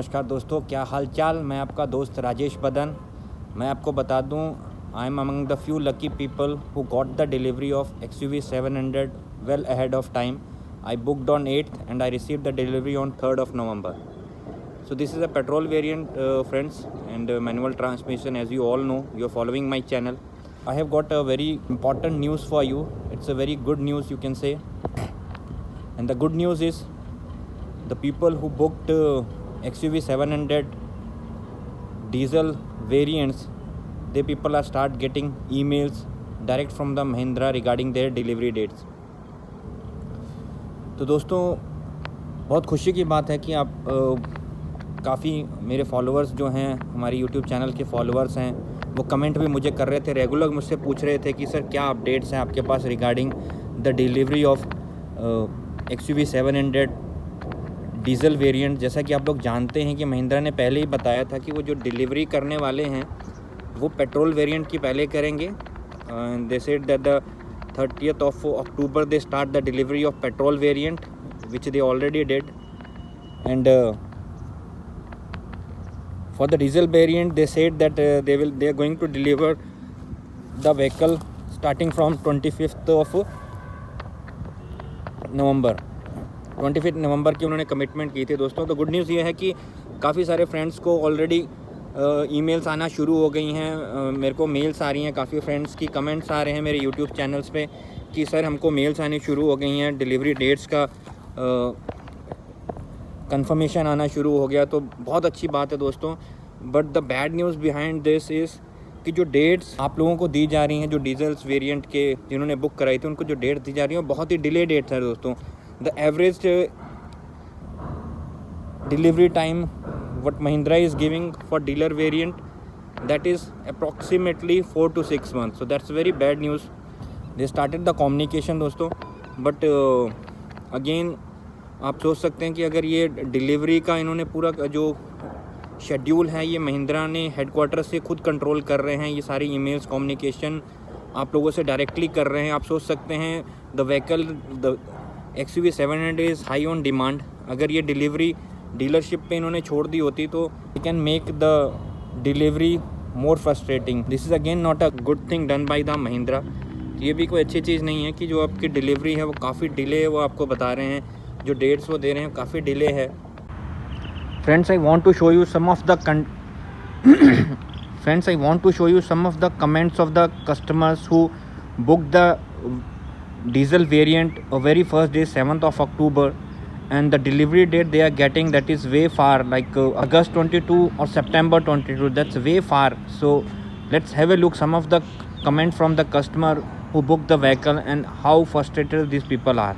नमस्कार दोस्तों, क्या हाल चाल। मैं आपका दोस्त राजेश बदन। मैं आपको बता दूं, I am among the few lucky people who got the delivery of XUV 700 well ahead of time. I booked on 8th and I received the delivery on 3rd of November. So this is a petrol variant, friends, and manual transmission. As you all know, you're following my channel. I have got a very important news for you. It's a very good news, you can say. And the good news is the people who booked XUV 700 diesel variants, they people are start getting emails direct from the Mahindra regarding their delivery dates. तो दोस्तों, बहुत खुशी की बात है कि आप काफ़ी मेरे फॉलोअर्स जो हैं, हमारी यूट्यूब चैनल के फॉलोअर्स हैं, वो कमेंट भी मुझे कर रहे थे, रेगुलर मुझसे पूछ रहे थे कि सर क्या अपडेट्स हैं आपके पास regarding the delivery of XUV 700 diesel variant. जैसा कि आप लोग जानते हैं कि महिंद्रा ने पहले ही बताया था कि वो जो डिलीवरी करने वाले हैं वो पेट्रोल वेरिएंट की पहले करेंगे। They said that the 30th of October they start the delivery of petrol variant, which they already did, and for the diesel variant they said that they are going to deliver the vehicle starting from 25th of November। 25 नवंबर की उन्होंने commitment की थी दोस्तों। तो good news ये है कि काफ़ी सारे फ्रेंड्स को ऑलरेडी ईमेल्स आना शुरू हो गई हैं। मेरे को मेल्स आ रही हैं, काफ़ी फ्रेंड्स की कमेंट्स आ रहे हैं मेरे यूट्यूब चैनल्स पे कि सर हमको मेल्स आनी शुरू हो गई हैं, डिलीवरी डेट्स का कंफर्मेशन आना शुरू हो गया। तो बहुत अच्छी बात है दोस्तों। But the bad news behind this is कि जो डेट्स आप लोगों को दी जा रही हैं, जो डीजल्स वेरिएंट के जिन्होंने बुक कराई थी उनको जो डेट दी जा रही है बहुत ही डिले डेट्स है दोस्तों। The average delivery time what Mahindra is giving for dealer variant, that is approximately 4 to 6 months. So that's very bad news. They started the communication दोस्तों, but again आप सोच सकते हैं कि अगर ये डिलीवरी का इन्होंने पूरा जो शेड्यूल है ये महिंद्रा ने हेडक्वार्टर से खुद कंट्रोल कर रहे हैं। ये सारी ईमेल्स कम्युनिकेशन आप लोगों से डायरेक्टली कर रहे हैं। आप सोच सकते हैं the vehicle the XUV 700 is high on demand. अगर ये डिलीवरी डीलरशिप पे इन्होंने छोड़ दी होती तो you can make the delivery more frustrating. This is again not a good thing done by the Mahindra. ये भी कोई अच्छी चीज़ नहीं है कि जो आपकी डिलीवरी है वो काफ़ी डिले है, वो आपको बता रहे हैं जो डेट्स वो दे रहे हैं काफ़ी डिले है। Friends, I want to show you some of the friends I want to show you some of the comments of the customers who book the diesel variant very first day 7th of October, and the delivery date they are getting that is way far, like August 22 or September 22. That's way far. So let's have a look some of the comment from the customer who booked the vehicle and how frustrated these people are.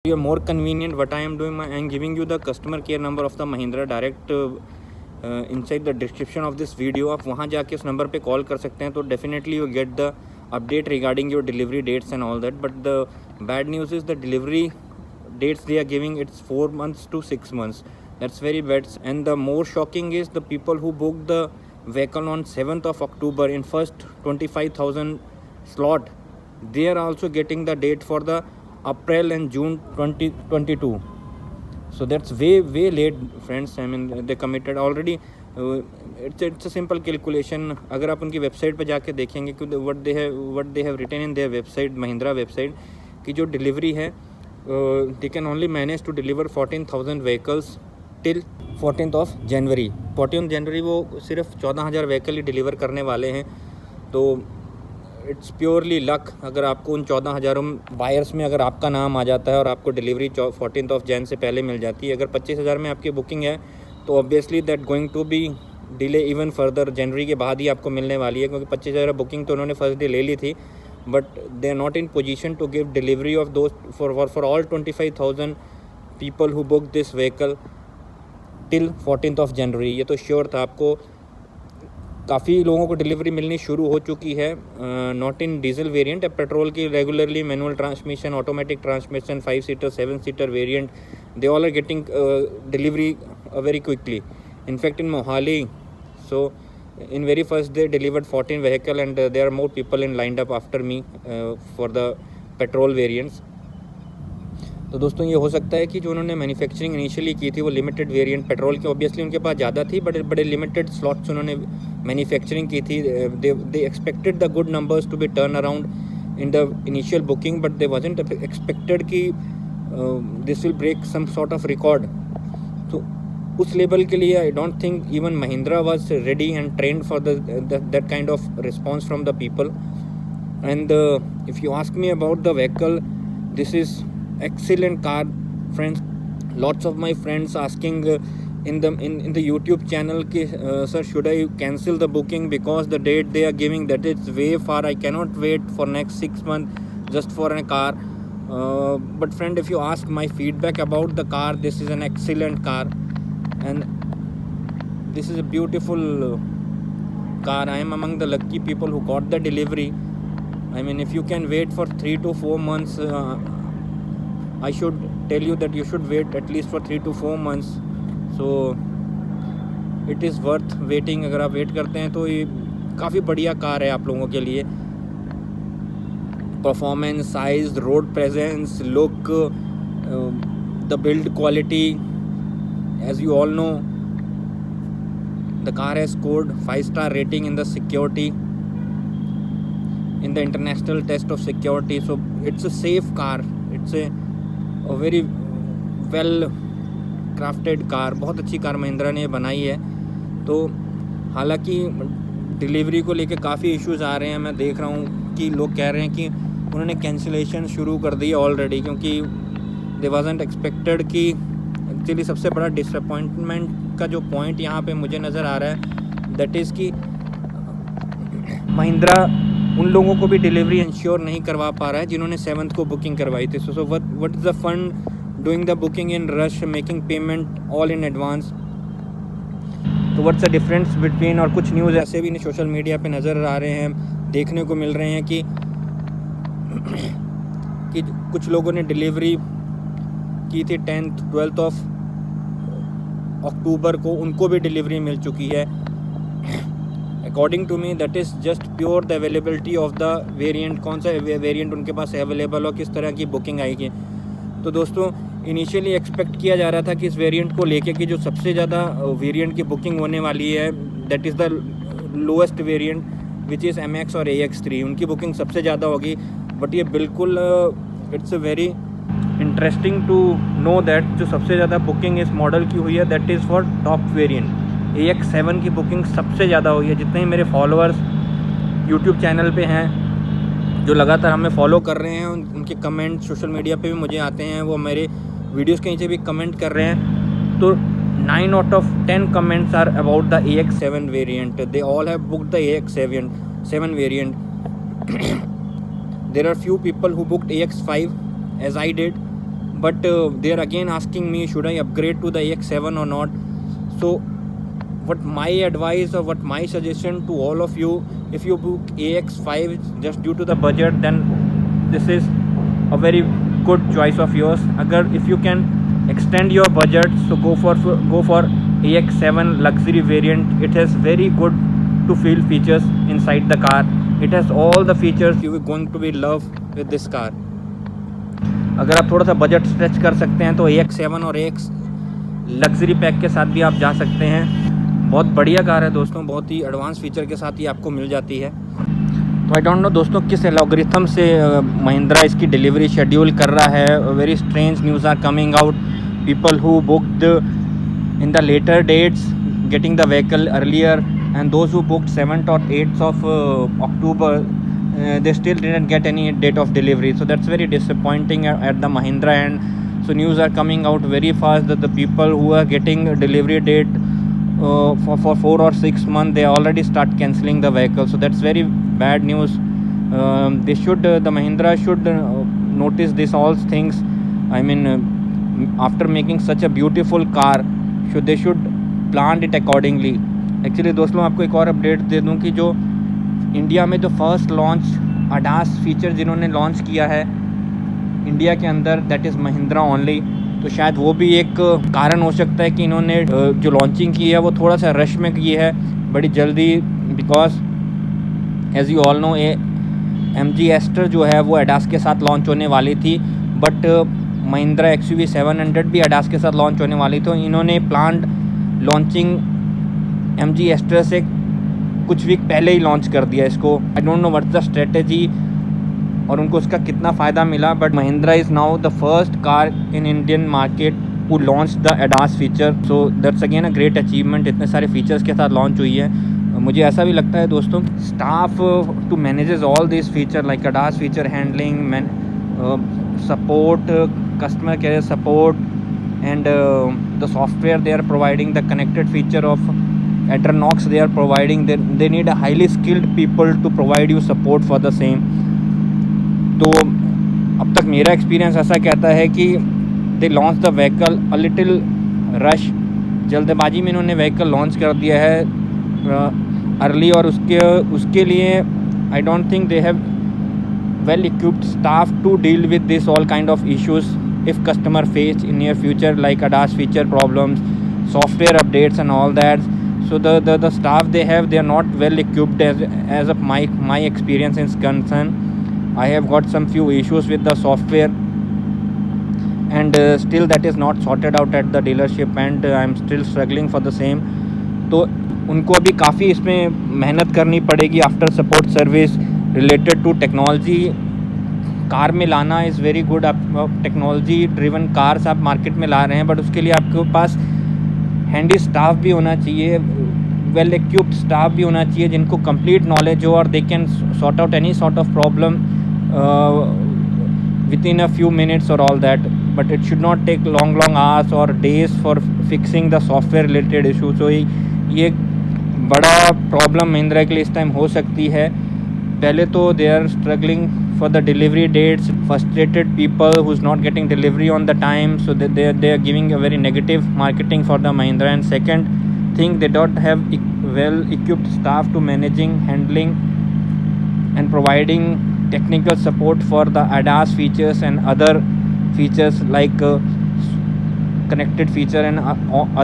you're more convenient, what I am doing, I am giving you the customer care number of the Mahindra direct inside the description of this video. आप वहाँ जाके उस number पे call कर सकते हैं, तो definitely you get the update regarding your delivery dates and all that. But the bad news is the delivery dates they are giving, it's 4 months to 6 months. That's very bad. And the more shocking is the people who booked the vehicle on 7th of October in first 25,000 slot, they are also getting the date for the April and June 2022. So that's way late, friends. I mean, they committed already. It's a simple calculation. अगर आप उनकी website पे जाके देखेंगे कि what they have written in their website, Mahindra website, कि जो delivery है they can only manage to deliver 14,000 vehicles till 14th of January. 14th January वो सिर्फ 14,000 व्हीकल ही डिलीवर करने वाले हैं. तो इट्स प्योरली लक. अगर आपको उन 14,000 बायर्स में अगर आपका नाम आ जाता है और आपको डिलीवरी 14th ऑफ जैन से पहले मिल जाती है, अगर 25,000 में आपकी बुकिंग है तो obviously that going to be delay even further. जनवरी के बाद ही आपको मिलने वाली है, क्योंकि 25,000 बुकिंग तो उन्होंने फर्स्ट डे ले ली थी, but they are not in position to give delivery of those for all 25,000 people who book this vehicle till 14th of January. ये तो श्योर था. आपको काफ़ी लोगों को डिलीवरी मिलनी शुरू हो चुकी है. Not in diesel variant, petrol की regularly manual transmission, automatic transmission, 5 seater 7 seater variant, they all are getting delivery very quickly. In fact in Mohali, so in very first they delivered 14 vehicle and there are more people in lined up after me for the petrol variants. तो दोस्तों ये हो सकता है कि जो उन्होंने manufacturing initially की थी वो लिमिटेड वेरिएंट पेट्रोल की ऑब्वियसली उनके पास ज़्यादा थी, बट बड़े लिमिटेड स्लॉट्स उन्होंने मैन्युफैक्चरिंग की थी. They expected the good numbers to be turn around in the initial booking, but they wasn't expected कि this will break some sort of record. तो उस लेवल के लिए I don't think even Mahindra was ready and trained for that kind of response from the people. And if you ask me about the vehicle, this is excellent car, friends. Lots of my friends asking in the YouTube channel ki sir, should I cancel the booking because the date they are giving that it's way far, I cannot wait for next 6 months just for a car. But friend, if you ask my feedback about the car, this is an excellent car and this is a beautiful car. I am among the lucky people who got the delivery. I mean, if you can wait for 3 to 4 months, I should tell you that you should wait at least for 3 to 4 months. So it is worth waiting. अगर आप wait करते हैं तो ये काफ़ी बढ़िया car है आप लोगों के लिए. Performance, size, road presence, look, the build quality, as you all know, the car has scored 5-star rating in the security, in the international test of security. So it's a safe car. It's a very well crafted car. बहुत अच्छी car Mahindra ने बनाई है. तो हालांकि delivery को लेके काफ़ी इश्यूज़ आ रहे हैं. मैं देख रहा हूँ कि लोग कह रहे हैं कि उन्होंने कैंसिलेशन शुरू कर दी ऑलरेडी, क्योंकि दे वाजंट एक्सपेक्टेड कि एक्चुअली सबसे बड़ा डिसअपॉइंटमेंट का जो पॉइंट यहाँ पे मुझे नज़र आ रहा है, दैट इज़ कि महिंद्रा उन लोगों को भी डिलीवरी इंश्योर नहीं करवा पा रहा है जिन्होंने 7th को बुकिंग करवाई थी. So what is the fun doing the booking in rush, making payment all in advance. तो व्हाट्स द डिफरेंस बिटवीन. और कुछ न्यूज़ ऐसे भी सोशल मीडिया पे नज़र आ रहे हैं, देखने को मिल रहे हैं कि कुछ लोगों ने डिलीवरी की थी 10th 12th ऑफ अक्टूबर को, उनको भी डिलीवरी मिल चुकी है. According to me that is just pure the availability of the variant. कौन सा वेरिएंट उनके पास अवेलेबल और किस तरह की बुकिंग आएगी. तो दोस्तों इनिशियली एक्सपेक्ट किया जा रहा था कि इस वेरिएंट को लेके कि जो सबसे ज़्यादा वेरिएंट की बुकिंग होने वाली है that is the lowest variant which is MX और AX3, उनकी बुकिंग सबसे ज़्यादा होगी. बट ये बिल्कुल it's a very interesting to know that जो सबसे ज़्यादा बुकिंग इस मॉडल की हुई है that is for top variant. AX7 की बुकिंग सबसे ज़्यादा हुई है. जितने ही मेरे फॉलोअर्स यूट्यूब चैनल पे हैं जो लगातार हमें फॉलो कर रहे हैं, उनके कमेंट सोशल मीडिया पे भी मुझे आते हैं, वो मेरे वीडियोस के नीचे भी कमेंट कर रहे हैं. तो 9 out of 10 comments are about the AX7 variant. They all have booked the AX7 variant. There are few people who booked AX5 as I did, but they are again asking me should I upgrade to the AX7 or not. So what my advice or what my suggestion to all of you, if you book AX5 just due to the budget, then this is a very good choice of yours. Agar if you can extend your budget, so go for AX7 luxury variant. It has very good to feel features inside the car. It has all the features you are going to be love with this car. अगर आप थोड़ा सा budget stretch कर सकते हैं तो AX7 और AX luxury pack के साथ भी आप जा सकते हैं। बहुत बढ़िया कार है दोस्तों, बहुत ही एडवांस फीचर के साथ ही आपको मिल जाती है। तो आई डोंट नो दोस्तों किस एल्गोरिथम से महिंद्रा इसकी डिलीवरी शेड्यूल कर रहा है। Very strange news are coming out. People who booked in the later dates getting the vehicle earlier, and those who booked 7th or 8th of October, they still didn't get any date of delivery. So that's very disappointing at the Mahindra end. So news are coming out very fast that the people who are getting a delivery date for 4 or 6 months, they already start cancelling the vehicle. So that's very bad news. They should the Mahindra should notice this all things. I mean, after making such a beautiful car, they should plan it accordingly. Actually दोस्तों आपको एक और update दे दूं कि जो India में जो first launch ADAS feature जिन्होंने लॉन्च किया है इंडिया के अंदर, दैट इज़ महिंद्रा ओनली। तो शायद वो भी एक कारण हो सकता है कि इन्होंने जो लॉन्चिंग की है वो थोड़ा सा रश में की है बड़ी जल्दी, because as you all know MG Astor जो है वो ADAS के साथ लॉन्च होने वाली थी, बट महिंद्रा XUV 700 भी ADAS के साथ लॉन्च होने वाली। तो इन्होंने प्लान्ड लॉन्चिंग MG एस्टर से कुछ वीक पहले ही लॉन्च कर दिया इसको। I don't know what's the strategy और उनको उसका कितना फ़ायदा मिला, but Mahindra is now the first car in Indian market who launch the ADAS feature. So that's again a great achievement. इतने सारे फीचर्स के साथ लॉन्च हुई है। मुझे ऐसा भी लगता है दोस्तों staff to manages all this feature like ADAS feature handling, support, customer care support, and the software they are providing, the connected feature of Atronox they are providing, they need a highly skilled people to provide you support for the same. तो अब तक मेरा experience ऐसा कहता है कि they launched the vehicle a little rush, जल्दबाजी में इन्होंने व्हीकल लॉन्च कर दिया है अर्ली, और उसके लिए I don't think they have well equipped staff to deal with this all kind of issues if customer face in near future like ADAS feature problems, software updates and all that. So the staff they have, they are not well equipped as of my experience is concerned. I have got some few issues with the software and still that is not sorted out at the dealership and I am still struggling for the same. तो उनको अभी काफ़ी इसमें मेहनत करनी पड़ेगी after support service related to technology car में लाना इज़ वेरी गुड। आप टेक्नोलॉजी ड्रिवन कार्स आप मार्केट में ला रहे हैं, बट उसके लिए आपके पास हैंडी स्टाफ भी होना चाहिए, वेल इक्विप्ड स्टाफ भी होना चाहिए जिनको कंप्लीट नॉलेज हो और they can sort out any sort of problem within a few minutes और all that, but it should not take long hours और days for fixing the software related issue. So ये बड़ा problem Mahindra के लिए इस time हो सकती है। पहले तो they are struggling for the delivery dates, frustrated people who's not getting delivery on the time, so they are giving a very negative marketing for the Mahindra. And second thing, they don't have well equipped staff to managing, handling and providing technical support for the ADAS features and other features like connected feature and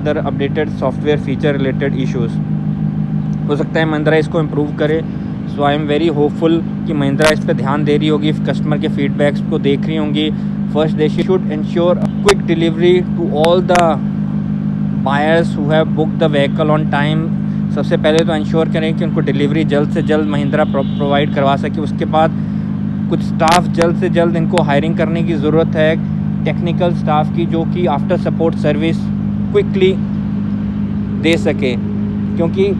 other updated software feature related issues. हो सकता है महिंद्रा इसको improve करे। सो I am very hopeful कि महिंद्रा इस पर ध्यान दे रही होगी, कस्टमर के फीडबैक्स को देख रही होंगी। First they should ensure quick delivery to all the buyers who have book the vehicle on time. सबसे पहले तो इंश्योर करें कि उनको डिलीवरी जल्द से जल्द महिंद्रा प्रोवाइड करवा सके। उसके बाद कुछ स्टाफ जल्द से जल्द इनको हायरिंग करने की ज़रूरत है, टेक्निकल स्टाफ की, जो कि आफ्टर सपोर्ट सर्विस क्विकली दे सके, क्योंकि